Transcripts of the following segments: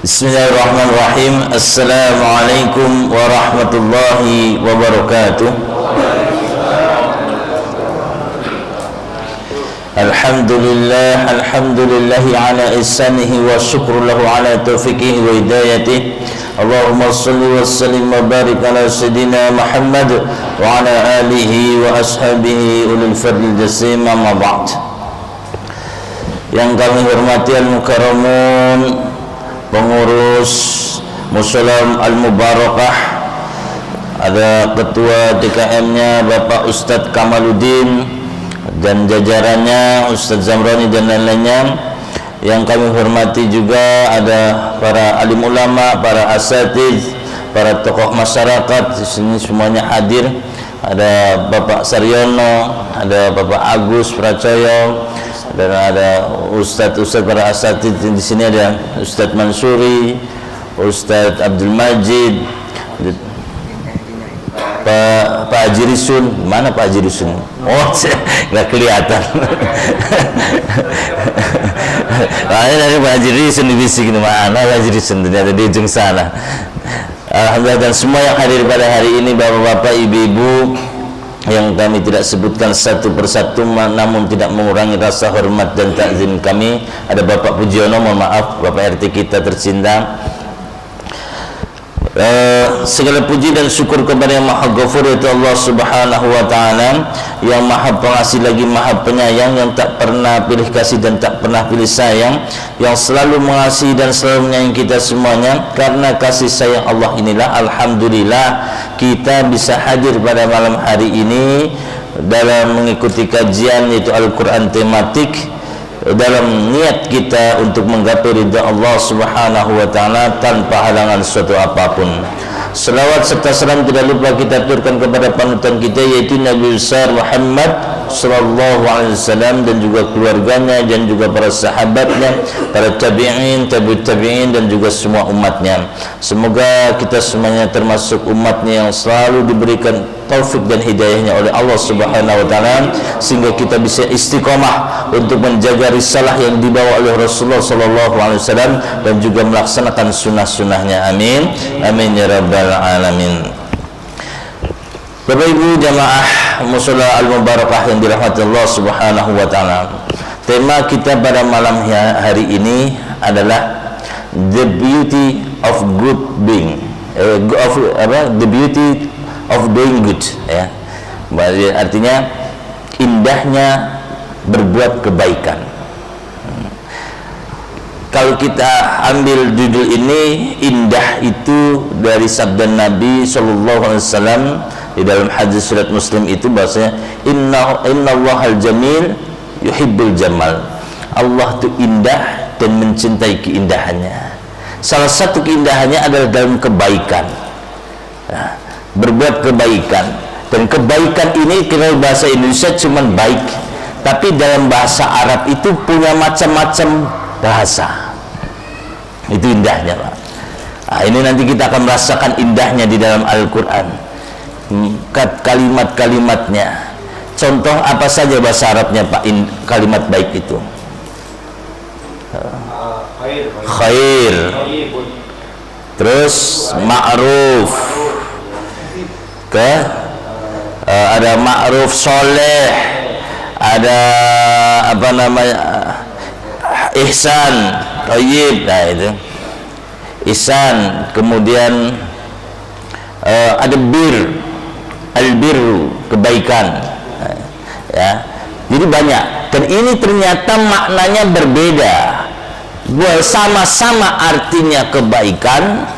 Bismillahirrahmanirrahim. Assalamualaikum warahmatullahi wabarakatuh. Alhamdulillahi ala ihsanihi wa syukru lahu ala taufiqihi wa hidayatihi. Allahumma salli wa sallim wa barik ala sayyidina Muhammad wa ala alihi wa ashabihi ulil fadl jasim, amma ba'd. Yang kami hormati al-mukarramun pengurus Mushola Al-Mubarakah, ada ketua DKM-nya Bapak Ustadz Kamaluddin dan jajarannya Ustadz Zamroni dan lain-lainnya. Yang kami hormati juga ada para alim ulama, para asatiz, para tokoh masyarakat di sini semuanya hadir. Ada Bapak Saryono, ada Bapak Agus Pracoyo, dan ada Ustadz para asatid. Di sini ada Ustadz Mansuri, Ustadz Abdul Majid, Pak Haji Risun. Mana Pak Haji Risun? Oh, nggak kelihatan. Ada Pak Haji Risun dibisik, mana Pak Haji Risun? Ternyata di ujung sana. Alhamdulillah, dan semua yang hadir pada hari ini, bapak-bapak, ibu-ibu, yang kami tidak sebutkan satu persatu namun tidak mengurangi rasa hormat dan takzim kami. Ada Bapak Pujiono, mohon maaf, Bapak RT kita tercinta. Segala puji dan syukur kepada yang Maha Ghafur, yaitu Allah Subhanahu wa Ta'ala, yang Maha Pengasih lagi Maha Penyayang, yang tak pernah pilih kasih dan tak pernah pilih sayang, yang selalu mengasihi dan selalu menyayangi kita semuanya. Karena kasih sayang Allah inilah alhamdulillah kita bisa hadir pada malam hari ini dalam mengikuti kajian yaitu Al-Quran tematik, dalam niat kita untuk menggapai ridha Allah Subhanahu wa Ta'ala tanpa halangan suatu apapun. Selawat serta salam tidak lupa kita aturkan kepada panutan kita, yaitu Nabi besar Muhammad sallallahu alaihi wasallam, dan juga keluarganya dan juga para sahabatnya, para tabi'in, tabi'ut tabi'in, dan juga semua umatnya. Semoga kita semuanya termasuk umatnya yang selalu diberikan taufik dan hidayahnya oleh Allah Subhanahu wa Ta'ala, sehingga kita bisa istiqomah untuk menjaga risalah yang dibawa oleh Rasulullah sallallahu alaihi wasallam dan juga melaksanakan sunnah-sunnahnya. Amin amin ya rabbal alamin. Bapak Ibu jamaah Mushola Al-Mubarakah yang dirahmati Allah Subhanahu wa Ta'ala, tema kita pada malam hari ini adalah the beauty of good being, the beauty of doing good, ya. Artinya indahnya berbuat kebaikan. Kalau kita ambil judul ini, indah itu dari sabda Nabi sallallahu alaihi wasallam di dalam hadis surat Muslim itu, bahasanya innallahal jamil yuhibbul jamal. Allah itu indah dan mencintai keindahannya. Salah satu keindahannya adalah dalam kebaikan, nah, berbuat kebaikan. Dan kebaikan ini kalau bahasa Indonesia cuman baik, tapi dalam bahasa Arab itu punya macam-macam bahasa. Itu indahnya, Pak. Nah, ini nanti kita akan merasakan indahnya di dalam Al-Quran, kalimat-kalimatnya. Contoh apa saja bahasa Arabnya, Pak, kalimat baik itu? Khair, terus ma'ruf, ada ma'ruf soleh, ada apa namanya, ihsan, thayyib, nah itu ihsan. Kemudian ada albirru, kebaikan, ya. Jadi banyak, dan ini ternyata maknanya berbeda. Sama-sama artinya kebaikan,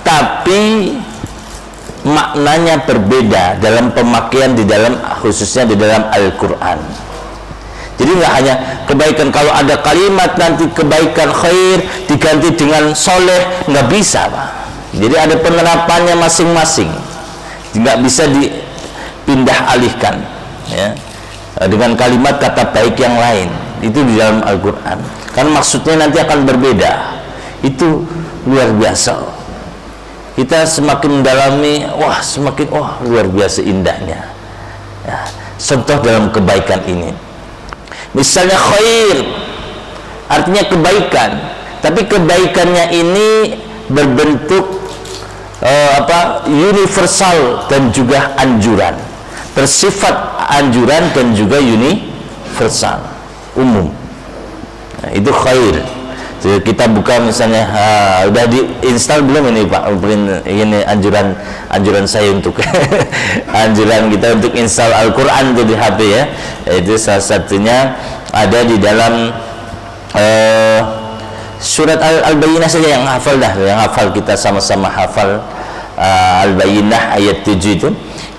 tapi maknanya berbeda dalam pemakaian di dalam, khususnya di dalam Al-Quran. Jadi nggak hanya kebaikan, kalau ada kalimat nanti kebaikan khair diganti dengan soleh, nggak bisa, Pak. Jadi ada penerapannya masing-masing, nggak bisa dipindah alihkan, ya, dengan kalimat kata baik yang lain. Itu di dalam Al-Quran, kan maksudnya nanti akan berbeda. Itu luar biasa. Kita semakin mendalami, semakin luar biasa indahnya, ya. Contoh dalam kebaikan ini, misalnya khair artinya kebaikan, Tapi kebaikannya ini berbentuk universal dan juga anjuran, bersifat anjuran dan juga universal, umum. Nah, itu khair. Jadi kita buka misalnya, udah diinstal belum ini Pak? Ini anjuran saya untuk anjuran kita untuk install Al-Quran di HP ya. Itu salah satunya ada di dalam surat Al-Bayyinah saja, yang hafal dah, yang hafal kita sama-sama hafal Al-Bayyinah ayat 7 itu.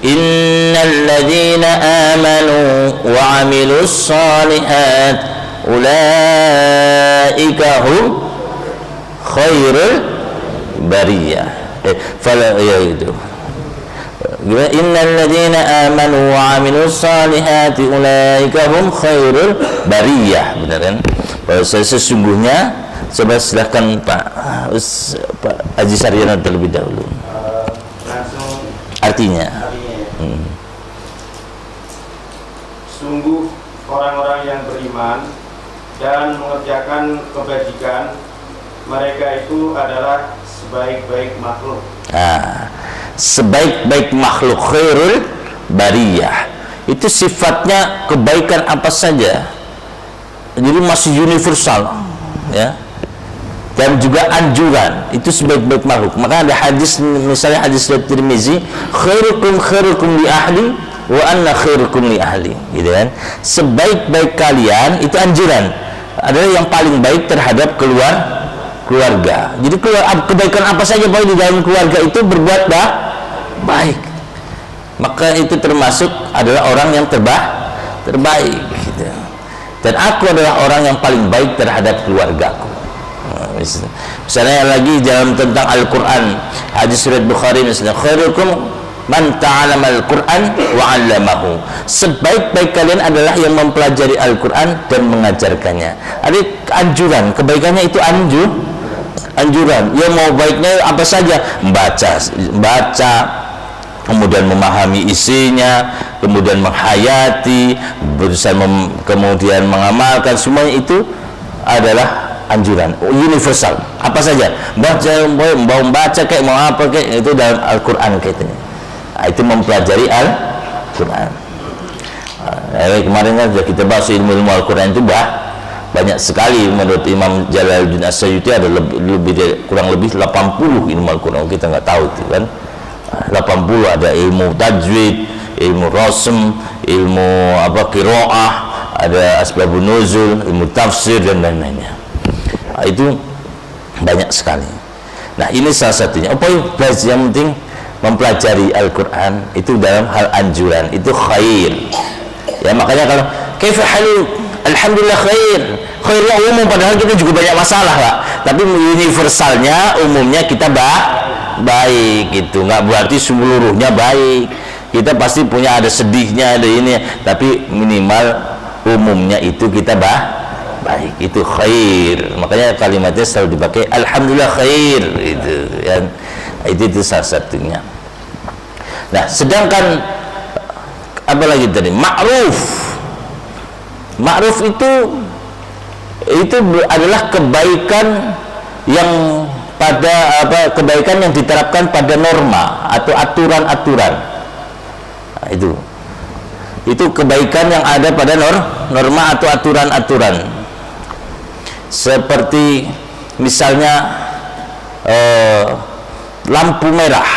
Innal ladzina amanu wa 'amilus shalihat ulaika hum khairul bariyah. Innal ladzina amanu wa 'amilus shalihati ulaika hum khairul bariyah. Benar kan? Sesungguhnya, coba silahkan Pak Haji Saryono terlebih dahulu. Artinya. Sungguh orang-orang yang beriman dan mengerjakan kebajikan, mereka itu adalah sebaik-baik makhluk. Sebaik-baik makhluk, khairul bariyah. Itu sifatnya kebaikan apa saja. Jadi masih universal, ya. Dan juga anjuran, itu sebaik-baik makhluk. Maka ada hadis, misalnya hadis dari Tirmizi, khairukum li ahli wa anna khairukum li ahli, gitu kan. Sebaik-baik kalian itu anjuran, adalah yang paling baik terhadap keluarga. Jadi kebaikan apa saja boleh di dalam keluarga itu berbuat baik. Maka itu termasuk adalah orang yang terbaik, gitu. Dan aku adalah orang yang paling baik terhadap keluargaku. Misalnya lagi dalam tentang Al-Quran, hadis surat Bukhari misalnya, khairukum man ta'allama al-Quran wa 'allamahu. Sebaik-baik kalian adalah yang mempelajari Al-Quran dan mengajarkannya. Ada anjuran, kebaikannya itu anjuran. Ya mau baiknya apa saja, baca, kemudian memahami isinya, kemudian menghayati, berusaha kemudian mengamalkan, semuanya itu adalah anjuran universal. Apa saja, mau baca kayak mau apa kayak, itu dalam Al-Quran katanya. Itu mempelajari Al-Quran. Kemarin kan sudah kita bahas ilmu Al-Quran itu banyak sekali. Menurut Imam Jalaluddin As-Suyuti ada kurang lebih 80 ilmu Al-Quran. Kita nggak tahu itu kan. 80 ada ilmu tajwid, ilmu rasm, ilmu qiraah, ada asbabun nuzul, ilmu tafsir dan lain-lainnya. Itu banyak sekali. Nah, ini salah satunya. Yang penting mempelajari Al-Quran itu dalam hal anjuran, itu khair. Ya, makanya kalau kaifa halu, alhamdulillah khair. Khairnya umum, padahal kita juga banyak masalah, Pak. Tapi universalnya, umumnya kita baik, gitu. Nggak berarti seluruhnya baik. Kita pasti punya ada sedihnya, ada ini, tapi minimal umumnya itu kita baik, itu khair. Makanya kalimatnya selalu dipakai alhamdulillah khair, itu ya. Itu salah satunya. Nah, sedangkan apa lagi tadi? Ma'ruf itu adalah kebaikan yang kebaikan yang diterapkan pada norma atau aturan-aturan. Nah, itu kebaikan yang ada pada norma atau aturan-aturan. Seperti misalnya lampu merah,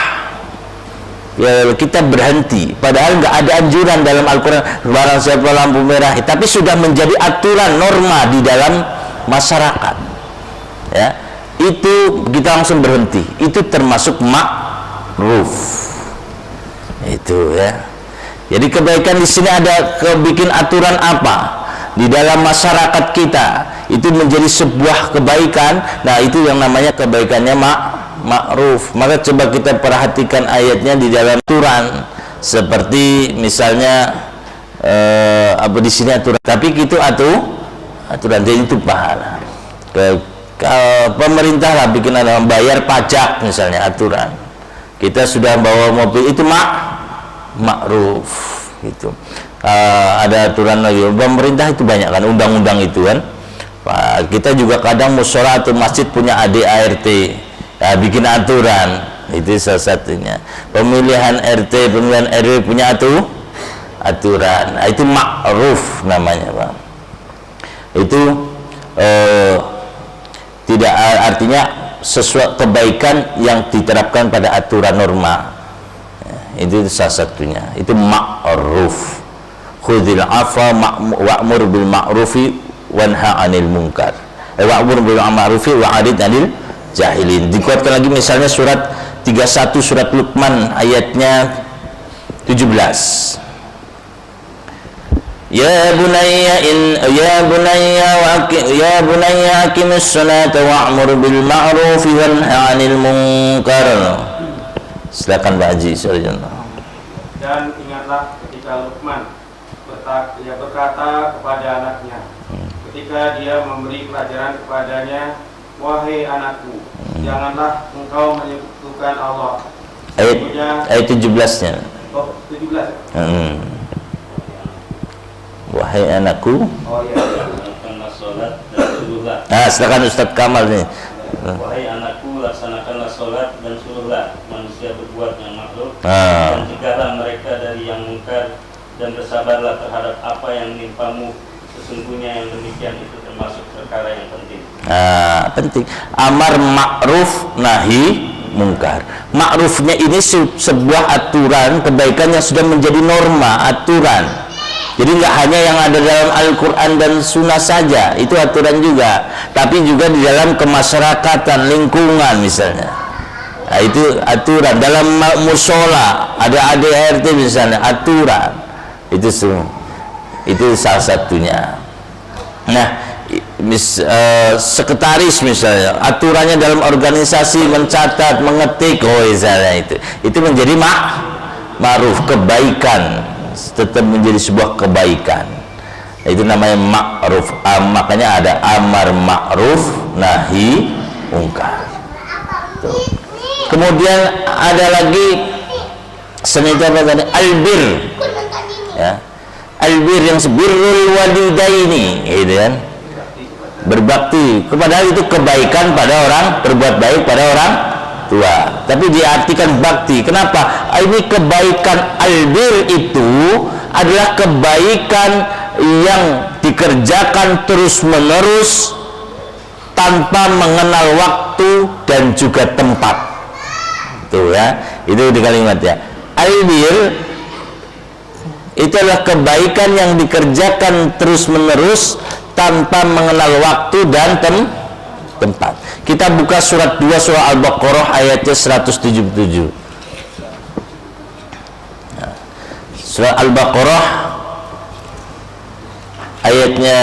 ya kita berhenti, padahal nggak ada anjuran dalam Al-Quran barang siapa lampu merah, tapi sudah menjadi aturan norma di dalam masyarakat, ya, itu kita langsung berhenti. Itu termasuk ma'ruf, itu ya. Jadi kebaikan di sini ada bikin aturan apa di dalam masyarakat kita, itu menjadi sebuah kebaikan. Nah, itu yang namanya kebaikannya ma'ruf. Maka coba kita perhatikan ayatnya di dalam aturan, seperti misalnya di sini aturan, tapi itu aturan, jadi itu pahala. Pemerintah lah bikin ada bayar pajak misalnya, aturan. Kita sudah bawa mobil, itu ma'ruf, gitu. Ada aturan lagi, pemerintah itu banyak kan, undang-undang itu kan. Kita juga kadang mushola atau masjid punya ADART, ya, bikin aturan, itu salah satunya. Pemilihan RT, pemilihan RW punya aturan, itu ma'ruf namanya, Pak. Itu tidak artinya sesuatu kebaikan yang diterapkan pada aturan norma, ya, itu salah satunya, itu ma'ruf. Khudhil afwa wa'mur bil ma'rufi wanha 'anil munkar. Wa'mur bil ma'rufi wa'rid 'anil jahilin. Dikuatkan lagi misalnya surat 31 surat Luqman ayatnya 17. Ya bunayya aqimis salata wa'mur bil ma'rufi wanha 'anil munkar. Silakan Pak Haji. Dan ingatlah ketika Luqman berkata kepada anaknya ketika dia memberi pelajaran kepadanya, wahai anakku, janganlah engkau menyekutukan Allah. Ayat 17-nya. Oh, 17. Wahai anakku. Oh iya. Laksanakanlah sholat dan suruhlah. Nah, silakan Ustaz Kamal nih. Wahai anakku, laksanakanlah sholat dan suruhlah manusia berbuat yang makruh, dan cegahlah mereka dari yang mungkar, dan bersabarlah terhadap apa yang menimpamu. Sesungguhnya yang demikian itu termasuk perkara yang penting. Penting. Amar ma'ruf nahi mungkar. Ma'rufnya ini sebuah aturan kebaikan yang sudah menjadi norma, aturan. Jadi nggak hanya yang ada dalam Al-Quran dan Sunnah saja, itu aturan juga, tapi juga di dalam kemasyarakatan, lingkungan misalnya. Nah, itu aturan. Dalam mushola ada ADART misalnya, aturan. Itu salah satunya. Nah, sekretaris misalnya, aturannya dalam organisasi mencatat, mengetik, misalnya itu menjadi ma'ruf, kebaikan, tetap menjadi sebuah kebaikan. Itu namanya ma'ruf. Makanya ada amar ma'ruf nahi mungkar. Kemudian ada lagi albir, ya, albir yang birrul walidaini, gitu kan, berbakti kepada, itu kebaikan pada orang, berbuat baik pada orang tua, tapi diartikan bakti. Kenapa? Ini kebaikan albir itu adalah kebaikan yang dikerjakan terus menerus tanpa mengenal waktu dan juga tempat. Tuh ya, itu di kalimat ya. Albir itu adalah kebaikan yang dikerjakan terus menerus tanpa mengenal waktu dan tempat. Kita buka surat 2 surah Al-Baqarah ayatnya 177. Surah Al-Baqarah ayatnya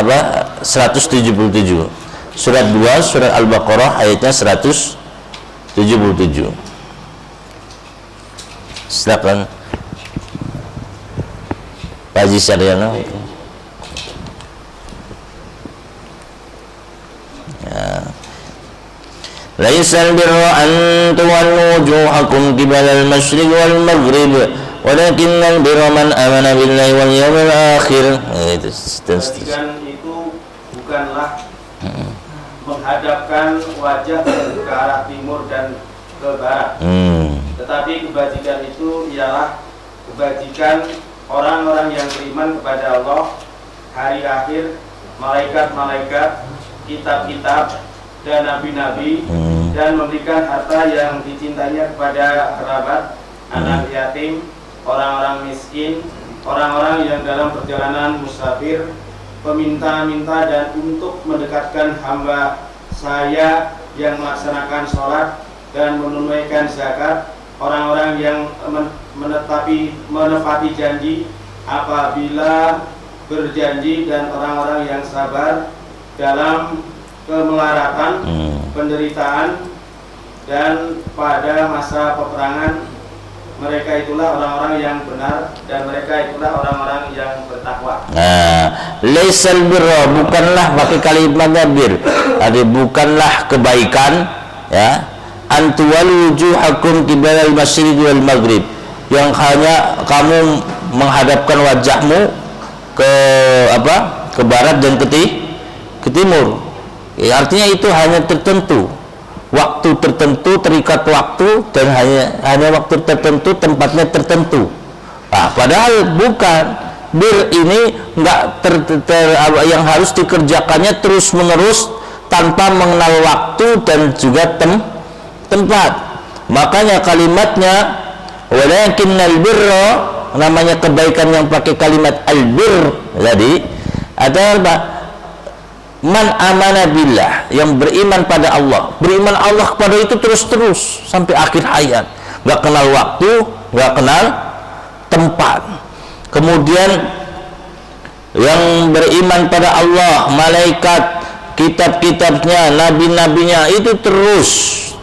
apa? 177. Surat 2 surat Al-Baqarah ayatnya 177. Silakan Pak Haji Saryono. Laisal birra an tuwallu wujuhakum qibala al-masyriq wal maghrib walakinnal birra man amana billahi wal yawmil akhir. Kebaikan itu bukanlah menghadapkan wajah ke arah timur dan ke barat, tetapi kebajikan itu ialah kebajikan orang-orang yang beriman kepada Allah, hari akhir, malaikat-malaikat, kitab-kitab, dan nabi-nabi, dan memberikan harta yang dicintainya kepada kerabat, anak yatim, orang-orang miskin, orang-orang yang dalam perjalanan musafir, peminta-minta, dan untuk mendekatkan hamba saya yang melaksanakan sholat dan menunaikan zakat, orang-orang yang menepati janji apabila berjanji, dan orang-orang yang sabar dalam kemelaratan, penderitaan, dan pada masa peperangan. Mereka itulah orang-orang yang benar, dan mereka itulah orang-orang yang bertakwa. Laisal birra, bukanlah, pakai kalimat bir, bukanlah kebaikan, ya, antuwal wujuhakum qibala al-masyriq wal maghrib, yang hanya kamu menghadapkan wajahmu ke barat dan ke ke timur. Ya, artinya itu hanya tertentu, waktu tertentu, terikat waktu, dan hanya waktu tertentu, tempatnya tertentu. Nah, padahal bukan. Bir ini enggak yang harus dikerjakannya terus menerus tanpa mengenal waktu dan juga tempat. Makanya kalimatnya walakinnal birra, namanya kebaikan yang pakai kalimat albir tadi adalah apa? Man amana billah, yang beriman pada Allah. Beriman Allah kepada itu terus-terus sampai akhir hayat. Enggak kenal waktu, enggak kenal tempat. Kemudian yang beriman pada Allah, malaikat, kitab-kitabnya, nabi-nabinya, itu terus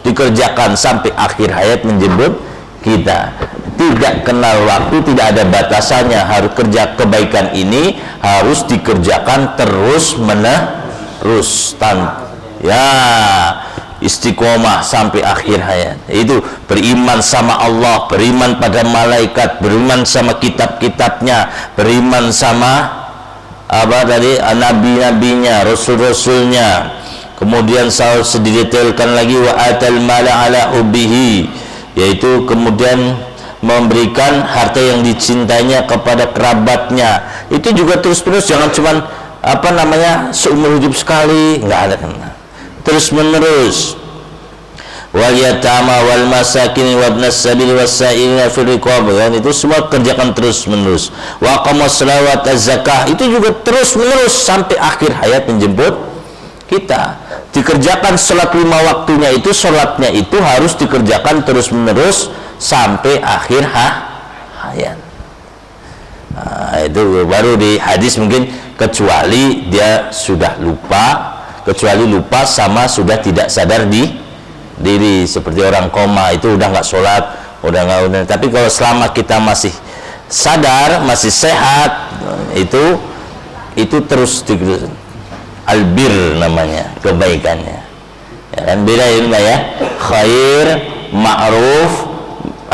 dikerjakan sampai akhir hayat menjemput kita. Tidak kenal waktu, tidak ada batasannya. Harus kerja kebaikan ini harus dikerjakan terus menerus, ya, istiqomah sampai akhir hayat. Itu beriman sama Allah, beriman pada malaikat, beriman sama kitab-kitabnya, beriman sama apa tadi, nabi-nabinya, rasul-rasulnya. Kemudian saya sedetailkan lagi wa atal mala ala hubbihi, yaitu kemudian memberikan harta yang dicintainya kepada kerabatnya. Itu juga terus-terus, jangan cuman apa namanya seumur hidup sekali, enggak ada, terus menerus. Wal yatama wal masakin wa ibnas sabil wasailina fil riqab, itu semua kerjakan terus menerus. Wa aqamus salawat az-zakah, itu juga terus menerus sampai akhir hayat menjemput kita. Dikerjakan salat 5 waktunya, itu salatnya itu harus dikerjakan terus menerus sampai akhir hayat. Nah, itu baru di hadis mungkin kecuali dia sudah lupa, sama sudah tidak sadar diri, seperti orang koma, itu udah nggak sholat, udah. Tapi kalau selama kita masih sadar, masih sehat, itu terus albir namanya, kebaikannya. Ya kan, beda ini ya, khair, ma'ruf,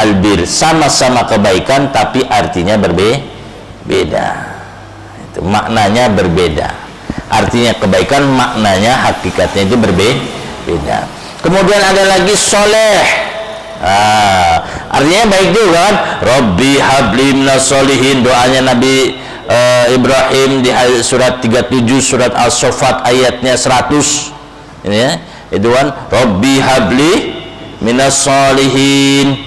albir, sama-sama kebaikan tapi artinya berbeda. Itu maknanya berbeda. Artinya kebaikan, maknanya hakikatnya itu berbeda. Kemudian ada lagi soleh. Artinya baik juga kan. Rabbi habli minas solihin, doanya Nabi Ibrahim di surat 37 surat As-Saffat ayatnya 100. Ini ya, itu kan Rabbi habli minas solihin.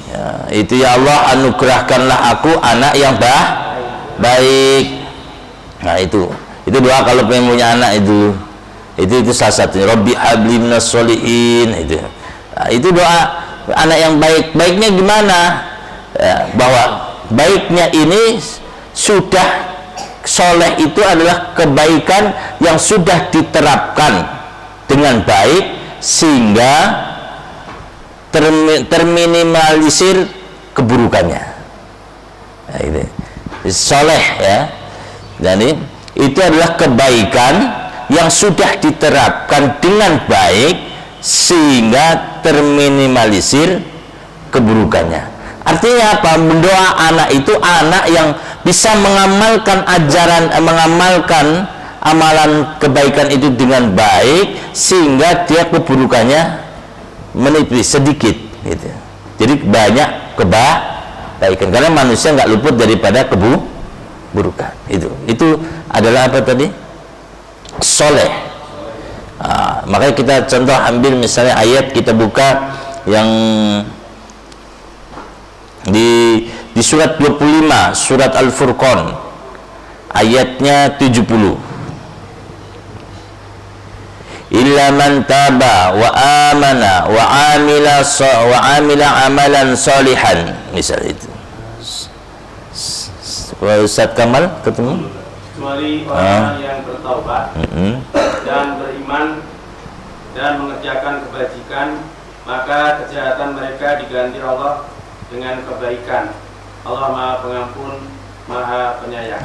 Ya, itu ya Allah, anugerahkanlah aku anak yang baik. Nah, itu doa kalau pengen punya anak itu salah satunya. Rabbi habli minas solihin, itu. Nah, itu doa anak yang baik. Baiknya gimana? Ya, bahwa baiknya ini sudah soleh, itu adalah kebaikan yang sudah diterapkan dengan baik sehingga terminimalisir keburukannya. Nah, itu soleh ya. Jadi itu adalah kebaikan yang sudah diterapkan dengan baik sehingga terminimalisir keburukannya. Artinya apa? Mendoa anak itu anak yang bisa mengamalkan mengamalkan amalan kebaikan itu dengan baik sehingga dia keburukannya menipis sedikit gitu. Jadi banyak kebaikan, karena manusia nggak luput daripada keburukan. Itu adalah apa tadi? Soleh. Makanya kita contoh ambil misalnya ayat, kita buka yang di surat 25 surat Al-Furqan ayatnya 70. Illa man taba wa amana wa amila amalan salihan, misal itu. Ustaz Kamal ketemu? Kecuali orang yang bertaubat dan beriman dan mengerjakan kebajikan, maka kejahatan mereka diganti Allah dengan kebaikan. Allah Maha Pengampun, Maha Penyayang.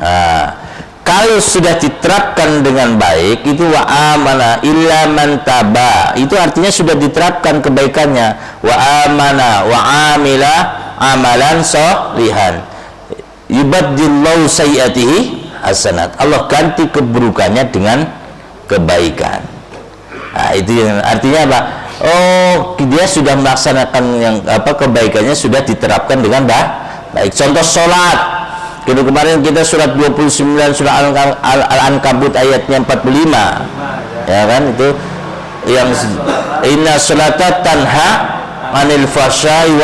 Kalau sudah diterapkan dengan baik, itu wa amana illa man taba, itu artinya sudah diterapkan kebaikannya. Wa amana wa amila amalan sholihan, yubaddillahu sayyiatihi hasanat, Allah ganti keburukannya dengan kebaikan. Nah, itu yang artinya apa? Oh, dia sudah melaksanakan yang kebaikannya sudah diterapkan dengan baik. Contoh sholat. Kemarin kita surat 29 surah Al-Ankabut ayatnya 45. Ya kan, itu yang inna sholata tanha anil fahsya'i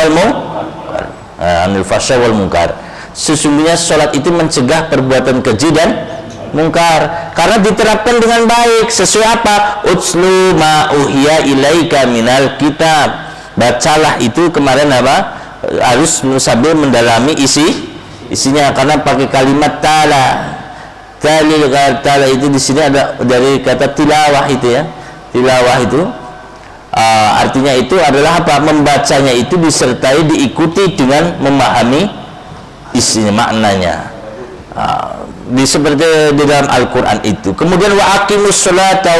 wal munkar. Sesungguhnya sholat itu mencegah perbuatan keji dan mungkar, karena diterapkan dengan baik. Sesuai apa? Utslu ma uhiya ilaika minal kitab. Bacalah itu kemarin apa? Harus sambil mendalami isinya, karena pakai kalimat ta'ala. Ta'ala itu di sini ada dari kata tilawah itu ya. Tilawah itu artinya itu adalah apa? Membacanya itu disertai diikuti dengan memahami isinya, maknanya. Seperti di dalam Al-Quran itu. Kemudian wa aqimus sholata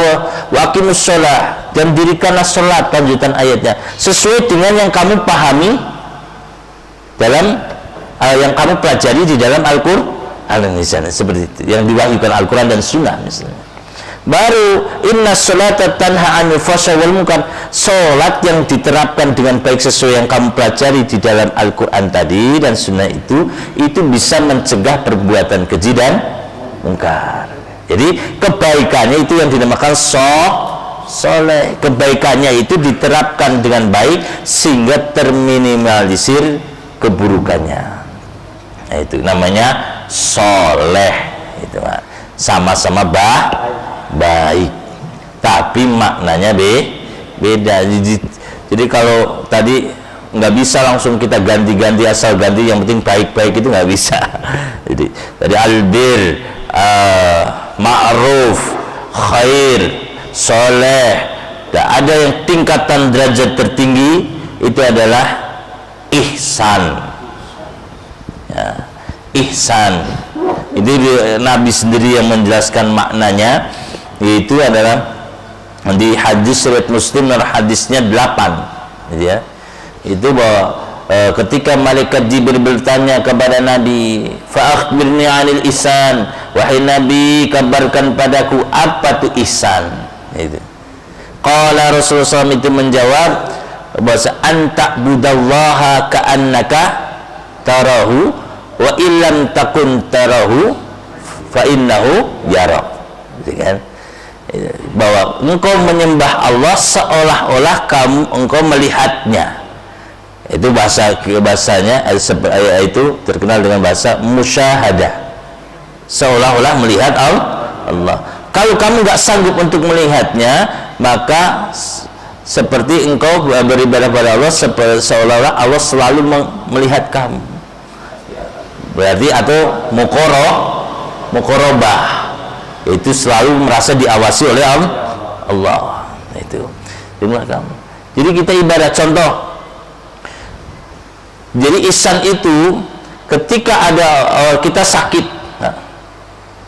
wa aqimus sholah, dan dirikanlah sholat, lanjutan ayatnya, sesuai dengan yang kamu pahami dalam yang kamu pelajari di dalam Al-Quran misalnya, seperti itu yang diwahyukan Al-Quran dan Sunnah misalnya. Baru inna sholata tanha anil fahsya'i wal munkar, sholat yang diterapkan dengan baik sesuai yang kamu pelajari di dalam Al-Quran tadi dan Sunnah itu bisa mencegah perbuatan keji dan mungkar. Jadi kebaikannya itu yang dinamakan soleh. Kebaikannya itu diterapkan dengan baik sehingga terminimalisir keburukannya. Nah, itu namanya soleh. Itu sama-sama baik, tapi maknanya beda. Jadi kalau tadi nggak bisa langsung kita ganti-ganti, asal ganti yang penting baik-baik, itu nggak bisa. Jadi tadi albir, ma'ruf, khair, soleh, ada yang tingkatan derajat tertinggi itu adalah ihsan ya, ihsan. Ini Nabi sendiri yang menjelaskan maknanya, itu adalah di hadis riwayat Muslim, hadisnya 8 gitu ya. Itu bahwa ketika malaikat Jibril bertanya kepada Nabi, fa akhbirni 'anil ihsan, wahai Nabi kabarkan padaku apa itu ihsan. Itu qala Rasulullah SAW itu menjawab bahwa anta budallaha ka'annaka tarahu wa illam takun tarahu fa innahu yarak. Gitu kan? Bahwa engkau menyembah Allah seolah-olah engkau melihatnya. Itu bahasanya itu terkenal dengan bahasa musyahadah, seolah-olah melihat Allah. Kalau kamu nggak sanggup untuk melihatnya, maka seperti engkau beribadah pada Allah seolah-olah Allah selalu melihat kamu. Berarti atau muqarabah, itu selalu merasa diawasi oleh Allah. Itu jumlah kamu. Jadi kita ibadah contoh. Jadi ihsan itu ketika ada kita sakit,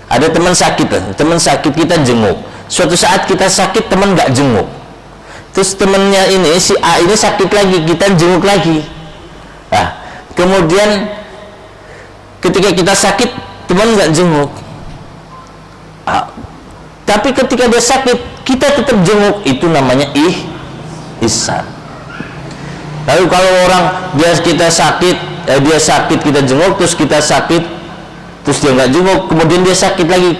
ada teman sakit kita jenguk. Suatu saat kita sakit, teman nggak jenguk. Terus temannya ini si A ini sakit lagi, kita jenguk lagi. Nah, kemudian ketika kita sakit, teman nggak jenguk. Tapi ketika dia sakit, kita tetap jenguk. Itu namanya ihsan. Lalu kalau orang kita sakit kita jenguk, terus kita sakit, terus dia nggak jenguk, kemudian dia sakit lagi,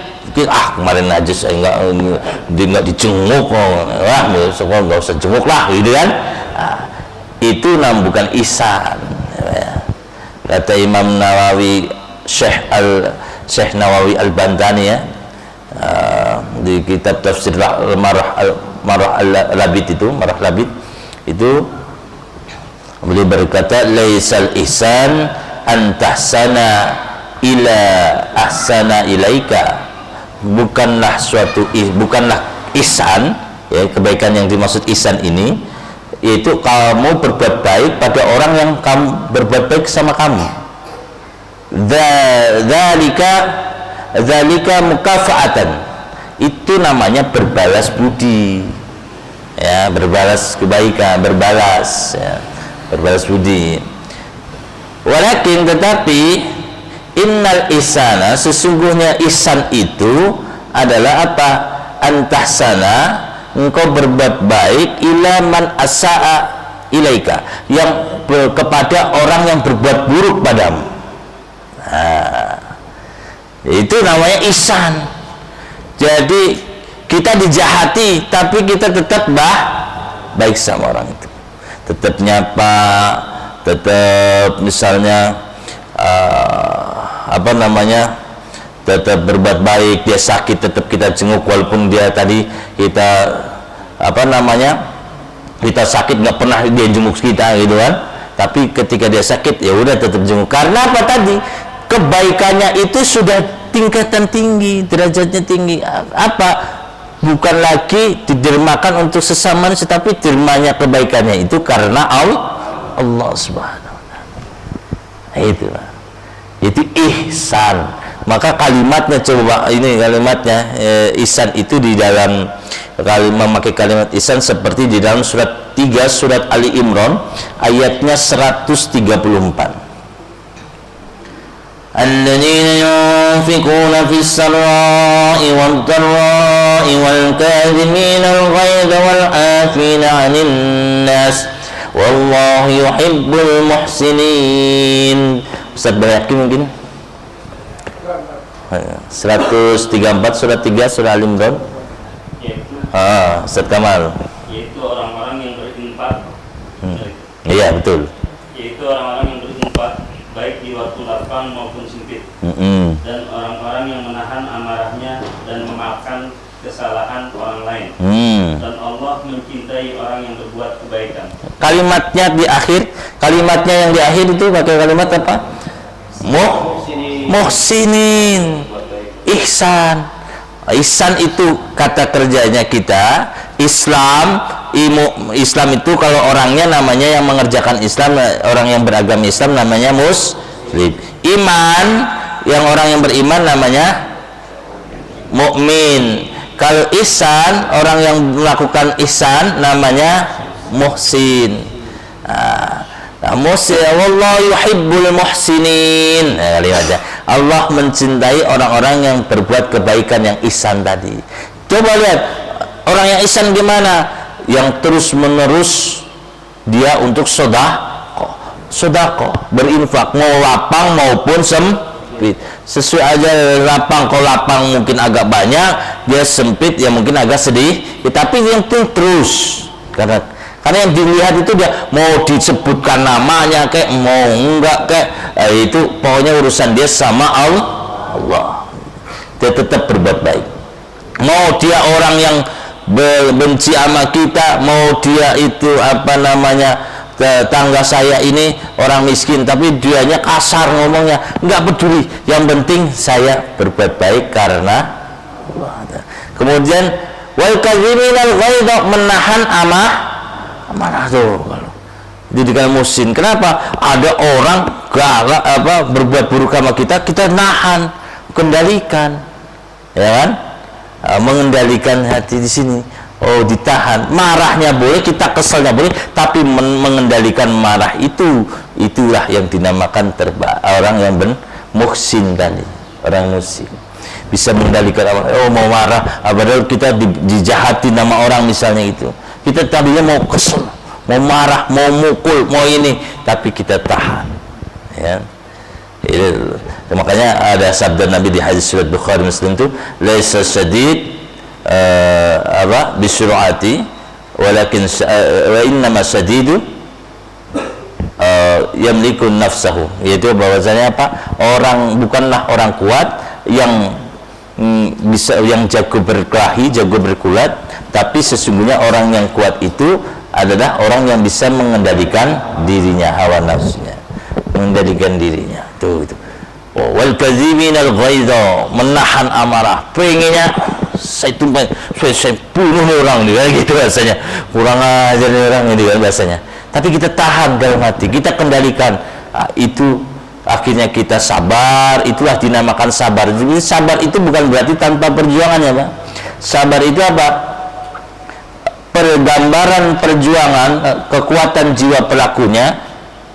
kemarin aja saya nggak dijenguk, nggak usah jenguk lah, gitu kan? Itu bukan ihsan. Kata Imam Nawawi, Syekh Nawawi Al-Bantani ya, di kitab tafsir Marah Labid itu beliau berkata, laisal ihsan an tahsana ila ahsana ilaika. Bukanlah ihsan ya, kebaikan yang dimaksud ihsan ini yaitu kamu berbuat baik pada orang yang kamu berbuat baik sama kamu. Dzalika mukafaatan. Itu namanya berbalas budi. Ya, berbalas kebaikan, berbalas budi. Walakin tetapi innal ihsana, sesungguhnya ihsan itu adalah apa? antahsana, engkau berbuat baik ila man asaa ilaika, yang kepada orang yang berbuat buruk padamu. Nah, itu namanya ihsan. Jadi kita dijahati tapi kita tetap baik sama orang itu, tetap nyapa, tetap misalnya tetap berbuat baik. Dia sakit tetap kita jenguk walaupun dia tadi kita kita sakit nggak pernah dia jenguk kita gitu kan, tapi ketika dia sakit ya udah tetap jenguk. Karena apa tadi? Kebaikannya itu sudah tingkatan tinggi, derajatnya tinggi. Apa? Bukan lagi didermakan untuk sesama manusia, tapi dermanya kebaikannya itu karena Allah Subhanahu wa taala. Itu ihsan. Maka kalimatnya, coba ini kalimatnya ihsan itu di dalam memakai kalimat ihsan seperti di dalam surat 3 surat Ali Imran ayatnya 134. Alladzina yunfikuna fis sarra'i wad dharra'i wal kadhimina al ghaidha wal 'afina 'anil nas wallahu yuhibbul muhsinin. Ustaz Bayaki mungkin 134 surat 3 surah Al Imran. Ustaz Kamal. Yaitu orang-orang yang berinfak. Iya, betul. Yaitu orang-orang yang berinfak baik di waktu lapang maupun sempit. Dan orang-orang yang menahan amarahnya dan memaafkan kesalahan orang lain. Dan Allah mencintai orang yang berbuat kebaikan. Kalimatnya yang di akhir itu pakai kalimat apa? Muhsinin. Ihsan itu kata kerjanya kita. Islam itu kalau orangnya namanya yang mengerjakan Islam, orang yang beragama Islam namanya muslim. Iman, yang orang yang beriman namanya mukmin. Kalau ihsan, orang yang melakukan ihsan namanya muhsin. Wallahu yuhibbul muhsinin. Allah mencintai orang-orang yang berbuat kebaikan, yang ihsan tadi. Coba lihat orang yang ihsan gimana? Yang terus menerus dia untuk sedekah, berinfak, mau lapang maupun sempit. Sesuai aja lapang, kalau lapang mungkin agak banyak, dia sempit ya mungkin agak sedih. Tapi yang terus karena yang dilihat itu dia mau disebutkan namanya kayak mau enggak kayak itu pokoknya urusan dia sama Allah. Dia tetap berbuat baik. Mau dia orang yang benci sama kita, mau dia itu tetangga saya ini orang miskin tapi dianya kasar ngomongnya, enggak peduli, yang penting saya berbuat baik karena Allah. Kemudian wal kadhiminal ghaidha, menahan amarah tuh kalau didikan muhsin. Kenapa? Ada orang berbuat buruk sama kita nahan, kendalikan, ya kan? Mengendalikan hati di sini. Ditahan. Marahnya boleh, kita keselnya boleh, tapi mengendalikan marah itulah yang dinamakan orang yang muhsin tadi. Orang muhsin bisa mengendalikan mau marah, padahal kita dijahati nama orang misalnya itu. Kita tadinya mau kesel, mau marah, mau mukul, mau ini, tapi kita tahan. Ya. Makanya ada sabda Nabi di hadis surat Bukhari Muslim itu, laisa syadid bisur'ati walakin wa innama syadidu yamliku nafsahu, yaitu bahwasanya bukanlah orang kuat yang jago berkelahi, jago bergulat, tapi sesungguhnya orang yang kuat itu adalah orang yang bisa mengendalikan dirinya, hawa nafsunya, mengendalikan dirinya. Itu. Wal kadhiminal ghaidha, menahan amarah, pengennya saya bunuh orang nih, gitu rasanya. Kurang ajar nih orang ini kan biasanya. Tapi kita tahan dalam hati, kita kendalikan. Itu akhirnya kita sabar, itulah dinamakan sabar. Jadi sabar itu bukan berarti tanpa perjuangannya, Pak. Sabar itu apa? Pergambaran perjuangan, kekuatan jiwa pelakunya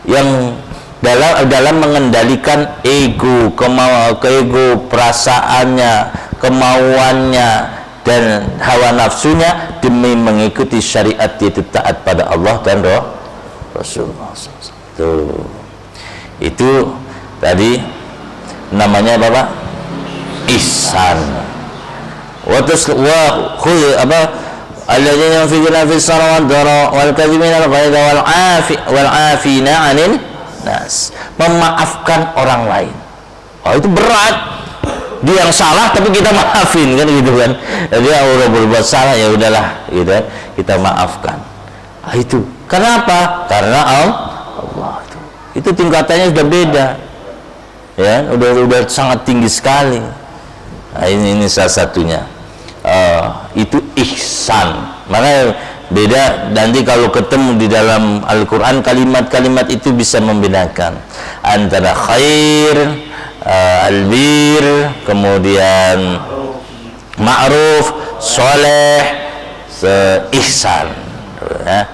yang dalam mengendalikan ego, ego, perasaannya, kemauannya, dan hawa nafsunya demi mengikuti syariat, yaitu taat pada Allah dan Rasulullah. Itu tadi namanya apa, Pak? Ihsan. Wa alladzina yunfiquna fis sarwat wal kadhimina wal 'afina 'anil nas. Memaafkan orang lain. Oh, itu berat. Dia yang salah tapi kita maafin, kan gitu kan. Jadi orang berbuat salah, ya udahlah gitu kan, kita maafkan. Itu kenapa? Karena Allah itu tingkatannya sudah beda, ya, udah sangat tinggi sekali. Nah, ini salah satunya. Itu ihsan. Makanya beda. Nanti kalau ketemu di dalam Al-Quran, kalimat-kalimat itu bisa membedakan antara khair, albir, kemudian ma'ruf, soleh, ihsan. Ya,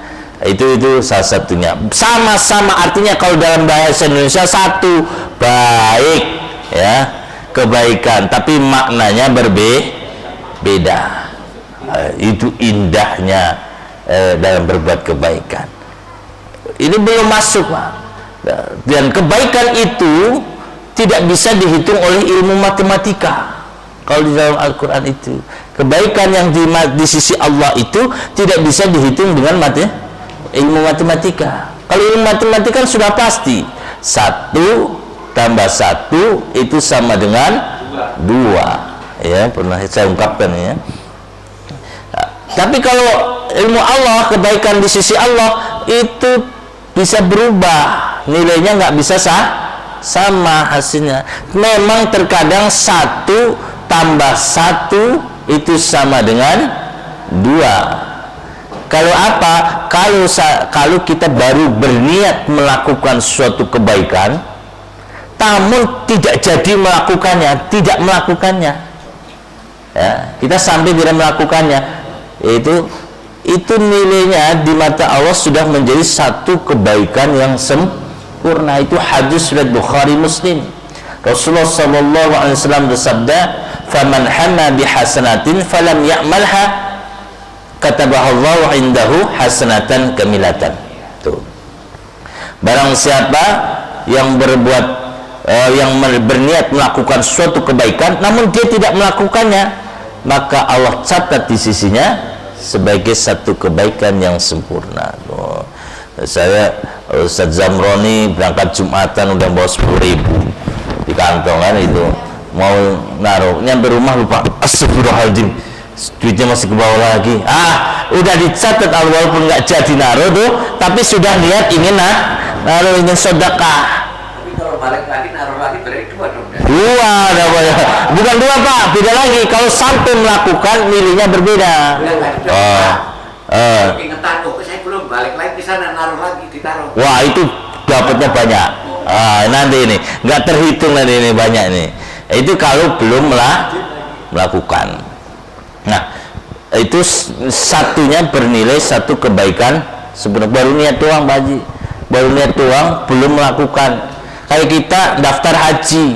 itu salah satunya. Sama-sama artinya kalau dalam bahasa Indonesia satu, baik, ya, kebaikan, tapi maknanya berbeda. Itu indahnya dalam berbuat kebaikan. Ini belum masuk, Pak. Dan kebaikan itu tidak bisa dihitung oleh ilmu matematika. Kalau di dalam Al-Quran itu kebaikan yang di sisi Allah itu tidak bisa dihitung dengan ilmu matematika. Kalau ilmu matematika sudah pasti 1 tambah 1 itu sama dengan 2. Ya, pernah saya ungkapkan ya. Tapi kalau ilmu Allah, kebaikan di sisi Allah itu bisa berubah, nilainya nggak bisa sama hasilnya. Memang terkadang 1 tambah 1 itu sama dengan 2. Kalau apa? Kalau kita baru berniat melakukan suatu kebaikan, namun tidak jadi melakukannya, tidak melakukannya, ya, kita sampai tidak melakukannya, itu nilainya di mata Allah sudah menjadi satu kebaikan yang sempurna. Itu hadis riwayat Bukhari Muslim. Rasulullah sallallahu alaihi wasallam bersabda, "Faman hamma bihasanatin falam ya'malha katabahallahu indahu hasanatan kamilatan." Tuh. Barang siapa yang berniat melakukan suatu kebaikan namun dia tidak melakukannya, maka Allah catat di sisinya sebagai satu kebaikan yang sempurna. Saya Ustaz Zamroni berangkat Jumatan udah bawa 10.000 di kantong kan, itu mau naruh, nyampe rumah lupa, astagfirullahaladzim, duitnya masih ke bawah lagi. Udah dicatat walaupun nggak jadi naruh tuh, tapi sudah niat ingin naruh, ingin sedekah. Tapi kalau balik lagi naruh lagi berarti 2 dong. 2 namanya. Bukan 2, Pak, beda lagi. Kalau sampai melakukan nilainya berbeda. Ingetan, saya belum balik lagi ke sana, naruh lagi, ditaruh. Wah, itu dapatnya banyak. Nanti ini nggak terhitung, nanti ini banyak nih. Itu kalau belum melakukan. Nah, itu satunya bernilai satu kebaikan sebenarnya. Baru niat doang, Pak Haji, baru niat doang, belum melakukan. Kayak kita daftar haji,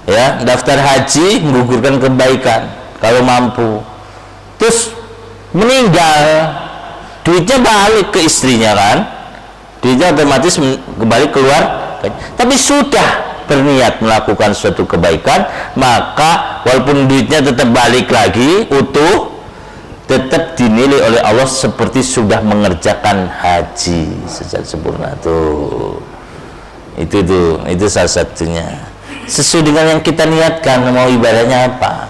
ya, daftar haji menggugurkan kebaikan kalau mampu, terus meninggal, duitnya balik ke istrinya kan, duitnya otomatis kembali keluar. Tapi sudah berniat melakukan suatu kebaikan, maka walaupun duitnya tetap balik lagi utuh, tetap dinilai oleh Allah seperti sudah mengerjakan haji secara sempurna. Tuh, itu salah satunya. Sesuai dengan yang kita niatkan, mau ibadahnya apa,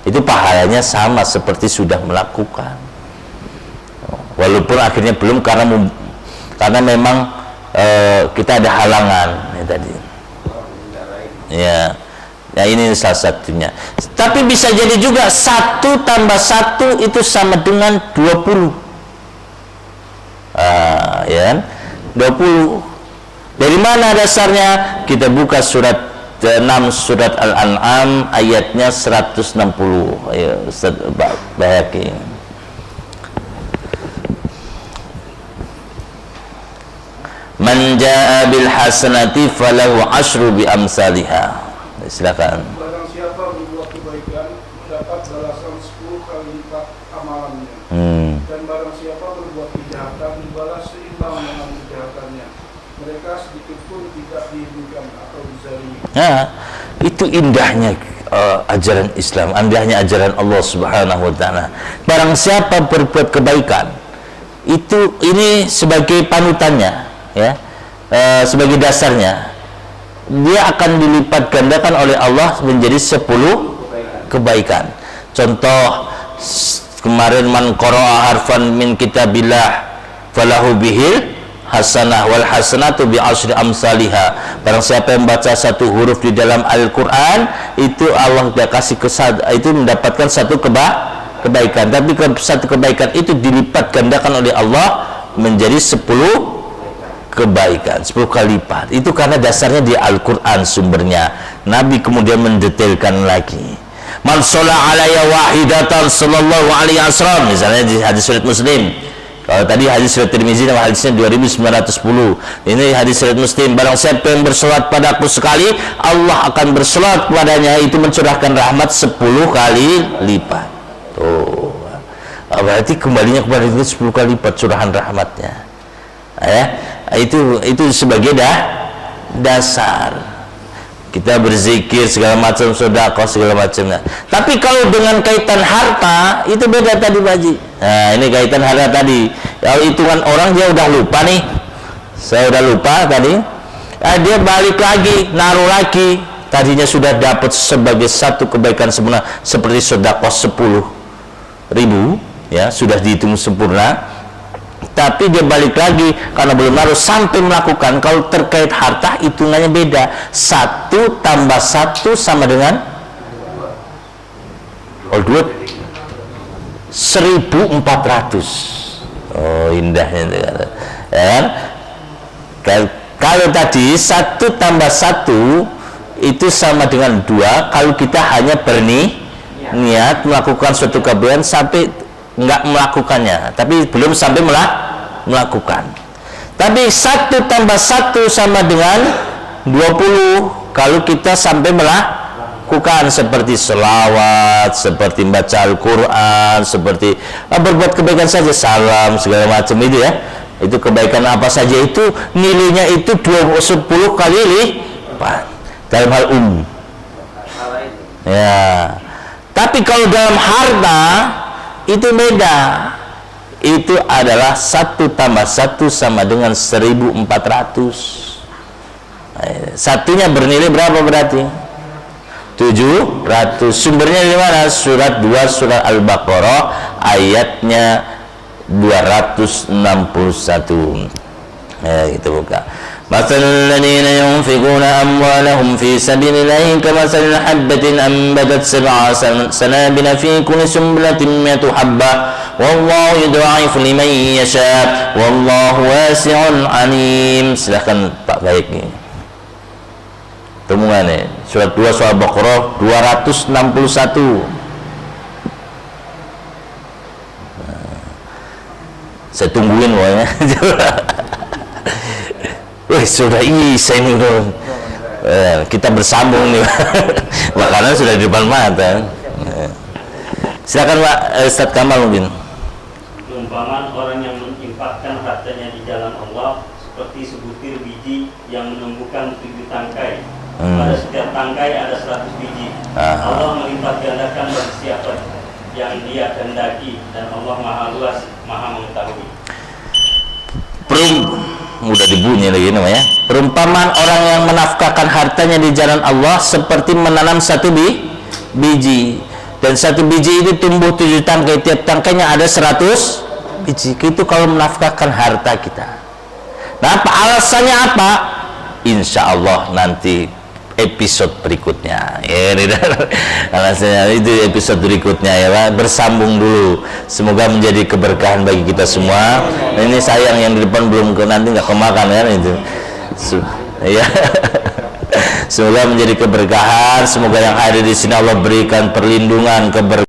itu pahalanya sama seperti sudah melakukan. Walaupun akhirnya belum karena memang kita ada halangan ya tadi. Ya, ini salah satunya. Tapi bisa jadi juga 1 tambah 1 itu sama dengan 20. Ya, 20. Dari mana dasarnya? Kita buka surat 6 surat Al-An'am ayatnya 160. Ayo Ustaz Bayhaqi. Man jaa bil hasanati falahu asyru bi amsalihha. Silakan. Barang siapa berbuat kebaikan mendapat balasan 10 kali hartanya. Mereka sedikit pun tidak dirugikan atau dizalimi. Nah, itu indahnya ajaran Islam, indahnya ajaran Allah Subhanahu wa taala. Barang siapa berbuat kebaikan, ini sebagai panutannya, ya. Sebagai dasarnya, dia akan dilipat gandakan oleh Allah menjadi 10 kebaikan. Contoh kemarin, man qara'a harfan min kitabillah falahu bihil hasanah wal hasanatu bi asyri amsalihha. Barang siapa yang baca satu huruf di dalam Al-Qur'an, itu Allah sudah kasih itu mendapatkan satu kebaikan. Tapi satu kebaikan itu dilipat gandakan oleh Allah menjadi 10 kebaikan, 10 kali lipat. Itu karena dasarnya di Al-Qur'an sumbernya. Nabi kemudian mendetailkan lagi. Man sholla alayya wahidatan sallallahu alaihi wasallam, misalnya di hadis riwayat Muslim. Kalau tadi hadis riwayat Tirmizi nama hadisnya 2910. Ini hadis riwayat Muslim. Barang siapa yang bersolat padaku sekali, Allah akan bersolat kepadanya, itu mencurahkan rahmat 10 kali lipat. Tuh. Berarti kembalinya kepada itu 10 kali lipat curahan rahmatnya. Ya. Itu sebagai dasar. Kita berzikir segala macam, sedekah segala macamnya. Tapi kalau dengan kaitan harta, itu beda tadi, Pak Haji. Nah, ini kaitan harta tadi. Kalau hitungan orang dia udah lupa nih. Saya udah lupa tadi. Dia balik lagi, naruh lagi. Tadinya sudah dapat sebagai satu kebaikan sempurna seperti sedekah 10.000, ya, sudah dihitung sempurna. Tapi dia balik lagi karena belum naruh sampai melakukan. Kalau terkait harta hitungannya beda. 1 tambah 1 sama dengan 1.400. Oh, indahnya, ya kan? Kalau tadi 1 tambah 1 itu sama dengan 2. Kalau kita hanya berniat melakukan suatu kebaikan sampai enggak melakukannya, tapi belum sampai melakukan. Tapi 1 tambah 1 sama dengan 20 kalau kita sampai melakukan, seperti selawat, seperti baca Al-Quran, seperti berbuat kebaikan saja, salam segala macam itu, ya. Itu kebaikan apa saja itu nilainya itu 10 kali lipat dalam hal ya. Tapi kalau dalam harta itu beda. Itu adalah 1 tambah 1 sama dengan 1.400. Satunya bernilai berapa berarti? 700. Sumbernya di mana? Surat 2 surat Al-Baqarah ayatnya 261. Gitu buka. Mathalul ladzina yunfiquna amwalahum fi sabilillahi kamathalil habbatin anbatat sab'a sanabila fi kulli sunbulatin mi'atu habbah wallahu yudha'ifu liman yasha wallahu wasi'un 'alim. Silakan Pak Baik nih. Temuannya surat 2 surat Al-Baqarah 261. Saya tungguin pokoknya. Wih, sudah Isa ini udah. Kita bersambung nih. Makanan sudah di depan mata. Silakan Pak Ustaz Kamal mungkin. Perumpamaan orang yang menginfakkan hartanya di jalan Allah seperti sebutir biji yang menumbuhkan 7 tangkai. Pada setiap tangkai ada 100 biji. Allah melipat gandakan bagi siapa yang Dia kehendaki, dan Allah Maha Luas, Maha Mengetahui. Udah dibunyi lagi namanya. Perumpamaan orang yang menafkahkan hartanya di jalan Allah seperti menanam 1 biji, dan 1 biji itu tumbuh 7 tangkai, tiap tangkainya ada 100 biji. Itu kalau menafkahkan harta kita. Nah, alasannya apa? Insya Allah nanti episode berikutnya, ya. Alasannya itu episode berikutnya, ya Pak. Bersambung dulu, semoga menjadi keberkahan bagi kita semua. Nah, ini sayang yang di depan belum nanti nggak kemakan, kan itu ya. Semoga menjadi keberkahan, semoga yang ada di sini Allah berikan perlindungan, keberkahan.